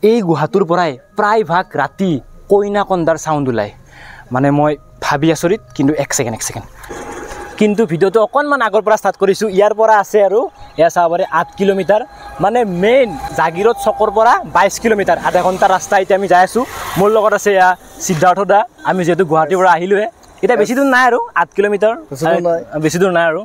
এই গুহাটোৰ পৰাই প্ৰায়ভাগ ৰাতি কইনা কন্দাৰ সাউণ্ড ওলায় মানে মই ভাবি আচৰিত কিন্তু এক ছেকেণ্ড কিন্তু ভিডিঅ'টো অকণমান আগৰ পৰা ষ্টাৰ্ট কৰিছোঁ ইয়াৰ পৰা আছে আৰু এয়া চাব পাৰে 8 কিলোমিটাৰ মানে মেইন জাগিৰোড চকৰ পৰা 22 কিলোমিটাৰ আধা ঘণ্টা ৰাস্তা এতিয়া আমি যাই আছোঁ মোৰ লগত আছে এয়া সিদ্ধাৰ্থ দা আমি যেহেতু গুৱাহাটীৰ পৰা আহিলোৱে এটা বেছি দূৰ নাই আৰু 8 কিলোমিটাৰ বেছি দূৰ নাই আৰু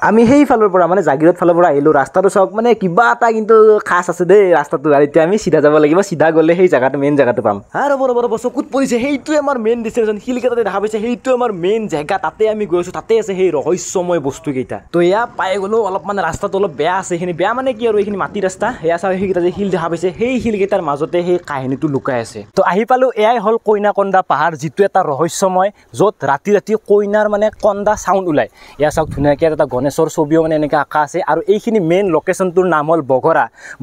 আমি সেই ফালৰ পৰা মানে জাগিৰোড ফালৰ পৰা আহিলোঁ ৰাস্তাটো চাওক মানে কিবা এটা কিন্তু খাস আছে দেই ৰাস্তাটো আৰু এতিয়া আমি সিধা যাব লাগিব সিধা গ'লে সেই জায়গাটো মেইন জায়গাটো পাম আৰু ৰ'ব চকুত পৰিছে সেইটোৱে আমাৰ মেইন ডেষ্টিনেশ্যন শিলকেইটাতে দেখা পাইছে সেইটোৱে আমাৰ মেইন জেগা তাতে আমি গৈছোঁ তাতে আছে সেই ৰহস্যময় বস্তুকেইটা তো এয়া পাই গ'লো অলপ মানে ৰাস্তাটো অলপ বেয়া আছে এইখিনি বেয়া মানে কি আৰু এইখিনি মাটি ৰাস্তা এয়া চাওক সেইকেইটা যে শিল দেখা পাইছে সেই শিলকেইটাৰ মাজতে সেই কাহিনীটো লুকাই আছে তো আহি পালোঁ এয়াই হ'ল কইনাকন্দা পাহাৰ যিটো এটা ৰহস্যময় য'ত ৰাতি কইনাৰ মানে কন্দা সাউণ্ড ওলায় এয়া চাওক ধুনীয়াকৈ এটা গণেশৰ ছবিও মানে এনেকৈ আঁকা আছে আৰু এইখিনি মেইন লোকেশ্যনটোৰ নাম হ'ল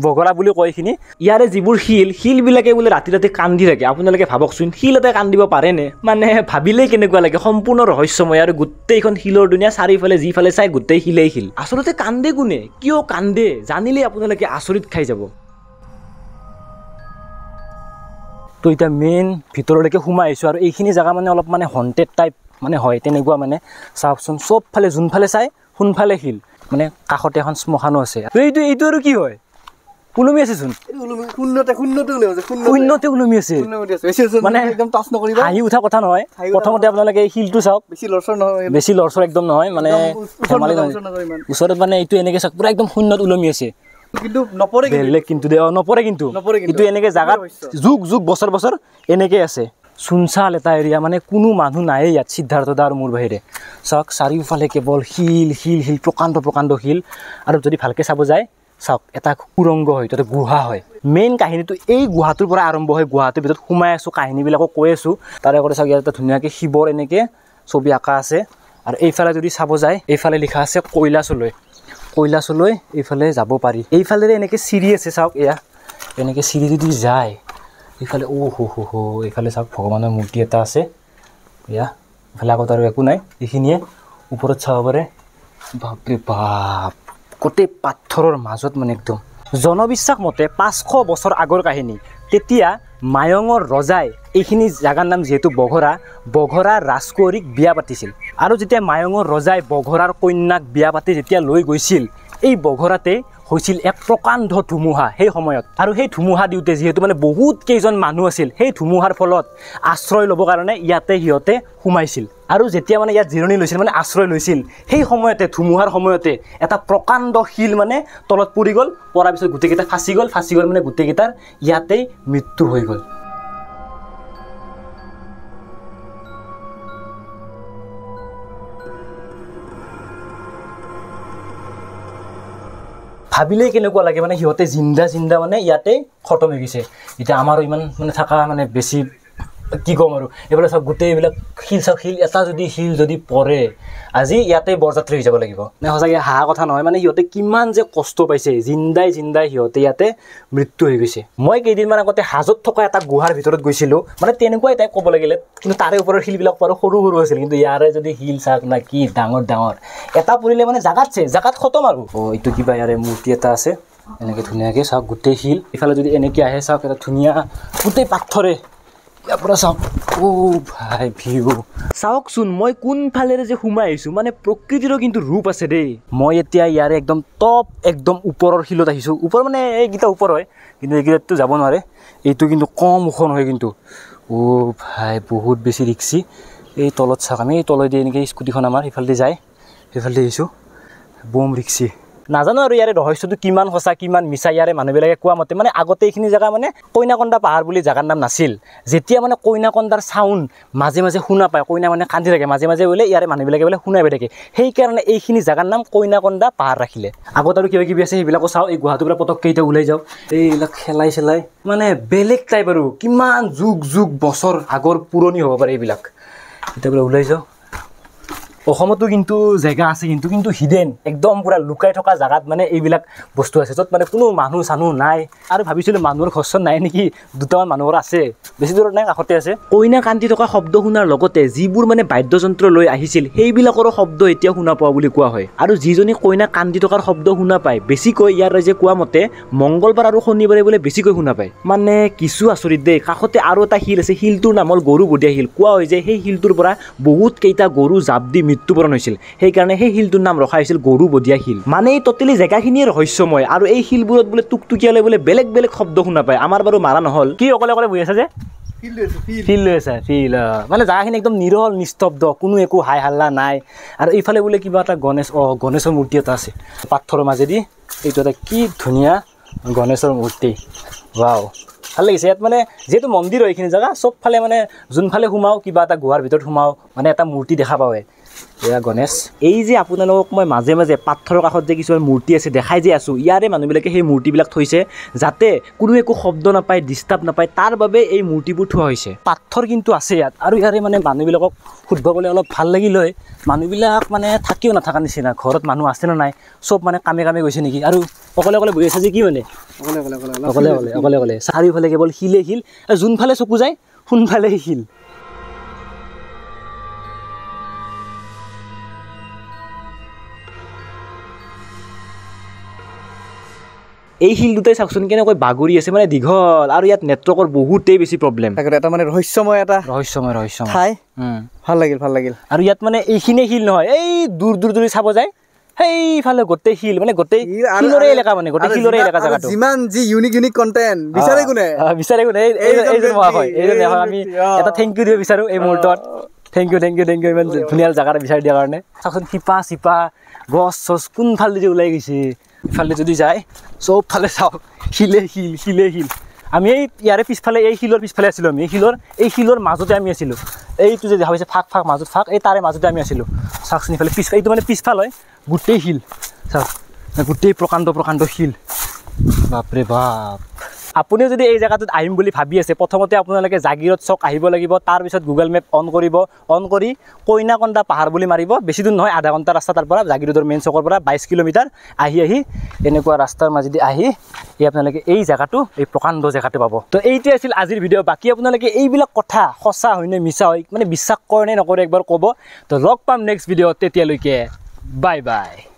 বঘৰা বুলি কয় এইখিনি ইয়াৰে যিবোৰ শিলবিলাকে বোলে ৰাতি কান্দি থাকে আপোনালোকে ভাবকচোন শিল এটাই কান্দিব পাৰেনে মানে ভাবিলেই কেনেকুৱা লাগে সম্পূৰ্ণ ৰহস্যময় আৰু গোটেইখন শিলৰ দুনীয়া চাৰিওফালে যিফালে চাই গোটেই শিলেই শিল আচলতে কান্দে কোনে কিয় কান্দে জানিলেই আপোনালোকে আচৰিত খাই যাব তো এতিয়া মেইন ভিতৰলৈকে সোমাই আহিছোঁ আৰু এইখিনি জেগা মানে অলপ মানে হণ্টেড টাইপ মানে হয় তেনেকুৱা মানে চাওকচোন চবফালে যোনফালে চাই সোনফালে শিল মানে কাষতে এখন শ্মশানো আছে এইটো আৰু কি হয় ওলমি আছে চোন শূন্যতে ওলমি আছে মানে একদম টাচ নকৰিবা হাঁহি উঠা কথা নহয় প্ৰথমতে আপোনালোকে শিলটো চাওক বেছি লৰচৰ একদম নহয় মানে ওচৰত মানে এইটো এনেকৈ চাওক পুৰা একদম শূন্যত ওলমি আছে কিন্তু নপৰে বেলেগ কিন্তু নপৰে কিন্তু এইটো এনেকৈ জাগাত যুগ বছৰ এনেকৈ আছে চুনচাল এটা এৰিয়া মানে কোনো মানুহ নাই ইয়াত সিদ্ধাৰ্থ দা আৰু মোৰ বাহিৰে চাওক চাৰিওফালে কেৱল শিল প্ৰকাণ্ড শিল আৰু যদি ভালকৈ চাব যায় চাওক এটা সুৰংগ হয় তাতে গুহা হয় মেইন কাহিনীটো এই গুহাটোৰ পৰা আৰম্ভ হয় গুহাটোৰ ভিতৰত সোমাই আছোঁ কাহিনীবিলাকো কৈ আছোঁ তাৰে আগতে চাওক ইয়াত এটা ধুনীয়াকৈ শিৱৰ এনেকৈ ছবি আঁকা আছে আৰু এইফালে যদি চাব যায় এইফালে লিখা আছে কৈলাশলৈ এইফালে যাব পাৰি এইফালেৰে এনেকৈ চিৰি আছে চাওক এয়া এনেকৈ চিৰি যদি যায় এইফালে এইফালে চাওক ভগৱানৰ মূৰ্তি এটা আছে এয়া এইফালে আগত আৰু একো নাই এইখিনিয়ে ওপৰত চাব পাৰে বাপৰে বাপ গোটেই পাথৰৰ মাজত মানে একদম জনবিশ্বাস মতে 500 বছৰ আগৰ কাহিনী তেতিয়া মায়ঙৰ ৰজাই এইখিনি জাগাৰ নাম যেহেতু বঘৰা ৰাজকুঁৱৰীক বিয়া পাতিছিল আৰু যেতিয়া মায়ঙৰ ৰজাই বঘৰাৰ কন্যাক বিয়া পাতি যেতিয়া লৈ গৈছিল এই বঘৰাতে হৈছিল এক প্ৰকাণ্ড ধুমুহা সেই সময়ত আৰু সেই ধুমুহা দিওঁতে যিহেতু মানে বহুত কেইজন মানুহ আছিল সেই ধুমুহাৰ ফলত আশ্ৰয় ল'বৰ কাৰণে ইয়াতে সিহঁতে সোমাইছিল আৰু যেতিয়া মানে ইয়াত জিৰণি লৈছিল মানে আশ্ৰয় লৈছিল সেই সময়তে ধুমুহাৰ সময়তে এটা প্ৰকাণ্ড শিল মানে তলত পৰি গ'ল পৰাৰ পিছত গোটেইকেইটা ফাঁচি গ'ল মানে গোটেইকেইটাৰ ইয়াতেই মৃত্যু হৈ গ'ল ভাবিলেই কেনেকুৱা লাগে মানে সিহঁতে জিন্দা মানে ইয়াতে খতম হৈ গৈছে এতিয়া আমাৰো ইমান মানে থকা মানে বেছি কি ক'ম আৰু এইফালে চাওক গোটেই এইবিলাক শিল এটা শিল যদি পৰে আজি ইয়াতে বৰযাত্ৰী হৈ যাব লাগিব মানে সঁচাকৈ হাঁহা কথা নহয় মানে সিহঁতে কিমান যে কষ্ট পাইছে জিন্দাই সিহঁতে ইয়াতে মৃত্যু হৈ গৈছে মই কেইদিনমান আগতে হাজোত থকা এটা গুহাৰ ভিতৰত গৈছিলোঁ মানে তেনেকুৱাই টাইপ ক'ব লাগিলে কিন্তু তাৰে ওপৰৰ শিলবিলাক বাৰু সৰু আছিল কিন্তু ইয়াৰে যদি শিল চাওক না কি ডাঙৰ এটা পৰিলে মানে জাগাত খতম আৰু এইটো কিবা ইয়াৰে মূৰ্তি এটা আছে এনেকৈ ধুনীয়াকৈ চাওক গোটেই শিল ইফালে যদি এনেকৈ আহে চাওক এটা ধুনীয়া গোটেই পাথৰে ইয়াৰ পৰা চাওক ভাই ভিউ চাওকচোন মই কোনফালেৰে যে সোমাই আহিছোঁ মানে প্ৰকৃতিৰো কিন্তু ৰূপ আছে দেই মই এতিয়া ইয়াৰে একদম ওপৰৰ শিলত আহিছোঁ ওপৰ মানে এইকেইটা ওপৰ হয় কিন্তু এইকেইটাতো যাব নোৱাৰে এইটো কিন্তু কম ওখ নহয় কিন্তু ভাই বহুত বেছি ৰিক্সি এই তলত চাওক আমি এই তলেদি এনেকৈ স্কুটিখন আমাৰ সেইফালেদি যায় সেইফালেদি আহিছোঁ বম ৰিক্সি নাজানো আৰু ইয়াৰে ৰহস্যটো কিমান সঁচা কিমান মিছা ইয়াৰে মানুহবিলাকে কোৱা মতে মানে আগতে এইখিনি জেগা মানে কইনাকন্দা পাহাৰ বুলি জেগাৰ নাম নাছিল যেতিয়া মানে কইনাকন্দাৰ চাউণ্ড মাজে শুনা পায় কইনা মানে কান্দি থাকে মাজে বোলে ইয়াৰে মানুহবিলাকে বোলে শুনাই পাই থাকে সেইকাৰণে এইখিনি জেগাৰ নাম কইনাকন্দা পাহাৰ ৰাখিলে আগত আৰু কিবা কিবি আছে সেইবিলাকো চাওঁ এই গুৱাহাটীৰ পৰা পটককৈ এতিয়া ওলাই যাওঁ এইবিলাক খেলাই মানে বেলেগ টাইপ আৰু কিমান যুগ বছৰ আগৰ পুৰণি হ'ব পাৰে এইবিলাক এতিয়া বোলে ওলাই যাওঁ অসমতো কিন্তু জেগা আছে কিন্তু হিডেন একদম পুৰা লুকাই থকা জাগাত মানে এইবিলাক বস্তু আছে য'ত মানে কোনো মানুহ চানুহ নাই আৰু ভাবিছিলোঁ মানুহৰ ঘৰ নাই নেকি দুটামান মানুহৰ আছে বেছি দূৰত নাই কাষতে আছে কইনা কান্দি থকা শব্দ শুনাৰ লগতে যিবোৰ মানে বাদ্যযন্ত্ৰ লৈ আহিছিল সেইবিলাকৰো শব্দ এতিয়া শুনা পোৱা বুলি কোৱা হয় আৰু যিজনী কইনা কান্দি থকাৰ শব্দ শুনা পায় বেছিকৈ ইয়াৰ ৰাইজে কোৱা মতে মংগলবাৰ আৰু শনিবাৰে বোলে বেছিকৈ শুনা পায় মানে কিছু আচৰিত দেই কাষতে আৰু এটা শিল আছে শিলটোৰ নাম হ'ল গৰুবধীয়া শিল কোৱা হয় যে সেই শিলটোৰ পৰা বহুত কেইটা গৰু জাপ দি মৃত্যুবৰণ হৈছিল সেইকাৰণে সেই শিলটোৰ নাম ৰখা হৈছিল গৰুবধীয়া শিল মানে এই টটেলি জেগাখিনিৰ ৰহস্যময় আৰু এই শিলবোৰত বোলে টুকটুকিয়ালে বোলে বেলেগ বেলেগ শব্দ শুনা পায় আমাৰ বাৰু মাৰা নহ'ল কি অকলে অকলে বহি আছে যে ফিল লৈ আছে ফিল মানে জেগাখিনি একদম নিৰল নিস্তব্ধ কোনো একো হাই হাল্লা নাই আৰু এইফালে বোলে কিবা এটা গণেশৰ মূৰ্তি এটা আছে পাথৰৰ মাজেদি এইটো এটা কি ধুনীয়া গণেশৰ মূৰ্তি ৱাও ভাল লাগিছে ইয়াত মানে যিহেতু মন্দিৰ হয় এইখিনি জেগা চবফালে মানে যোনফালে সোমাওঁ কিবা এটা গুহাৰ ভিতৰত সোমাওঁ মানে এটা মূৰ্তি দেখা পাওঁৱে এয়া গণেশ এই যে আপোনালোকক মই মাজে মাজে পাথৰৰ কাষত যে কিছুমান মূৰ্তি আছে দেখাই যে আছোঁ ইয়াৰে মানুহবিলাকে সেই মূৰ্তিবিলাক থৈছে যাতে কোনো একো শব্দ নাপায় ডিষ্টাৰ্ব নাপায় তাৰ বাবে এই মূৰ্তিবোৰ থোৱা হৈছে পাথৰ কিন্তু আছে ইয়াত আৰু ইয়াৰে মানে মানুহবিলাকক সুধিব গ'লে অলপ ভাল লাগিল হয় মানুহবিলাক মানে থাকিও নাথাকা নিচিনা ঘৰত মানুহ আছে নে নাই চব মানে কামে কামে গৈছে নেকি আৰু অকলে অকলে বহি আছে যে কি মানে অকলে অকলে চাৰিওফালে কেৱল শিলে শিল যোনফালে চকু যায় সোনফালে শিল এই শিল দুটাই চাওকচোন কেনেকৈ বাগৰি আছে মানে দীঘল আৰু ইয়াত নেটৱৰ্কৰ বহুতেই বেছি প্ৰব্লেম এটা মানে ৰহস্যময় ঠাই ভাল লাগিল আৰু ইয়াত মানে এইখিনিয়ে শিল নহয় এই দূৰ দূৰ যদি চাব যায় সেইফালে গোটেই শিল মানে গোটেই শিলৰে এলেকা মানে গোটেই শিলৰে এলেকা জেগাটো যিমান যি ইউনিক কণ্টেণ্ট বিচাৰে কোনে আমি এটা থেংক ইউ দিব বিচাৰোঁ এই মুহূৰ্তত থেংক ইউ ইমান ধুনীয়া জেগা এটা বিচাৰি দিয়াৰ কাৰণে চাওকচোন শিপা চিপা গছ চছ কোনফালে যে ওলাই গৈছে ইফালে যদি যায় চবফালে চাওক শিলে শিল আমি এই ইয়াৰে পিছফালে এই শিলৰ পিছফালে আছিলোঁ আমি এই শিলৰ মাজতে আমি আছিলোঁ এইটো যে দেখা পাইছে ফাঁক মাজত ফাঁক এই তাৰে মাজতে আমি আছিলোঁ চাওকচোন ইফালে এইটো মানে পিছফাল হয় গোটেই শিল চাওক গোটেই প্ৰকাণ্ড শিল বাপৰে বাপ আপুনিও যদি এই জেগাটোত আহিম বুলি ভাবি আছে প্ৰথমতে আপোনালোকে জাগিৰোড চক আহিব লাগিব তাৰপিছত গুগল মেপ অন কৰি কইনাকন্দা পাহাৰ বুলি মাৰিব বেছি দূৰ নহয় আধা ঘণ্টা ৰাস্তা তাৰ পৰা জাগিৰোডৰ মেইন চকৰ পৰা 22 কিলোমিটাৰ আহি এনেকুৱা ৰাস্তাৰ মাজেদি আহি আপোনালোকে এই জেগাটো এই প্ৰকাণ্ড জেগাটো পাব তো এইটোৱে আছিল আজিৰ ভিডিঅ' বাকী আপোনালোকে এইবিলাক কথা সঁচা হয়নে মিছা হয় মানে বিশ্বাস কৰে নে নকৰে একবাৰ ক'ব তো লগ পাম নেক্সট ভিডিঅ'ত তেতিয়ালৈকে বাই বাই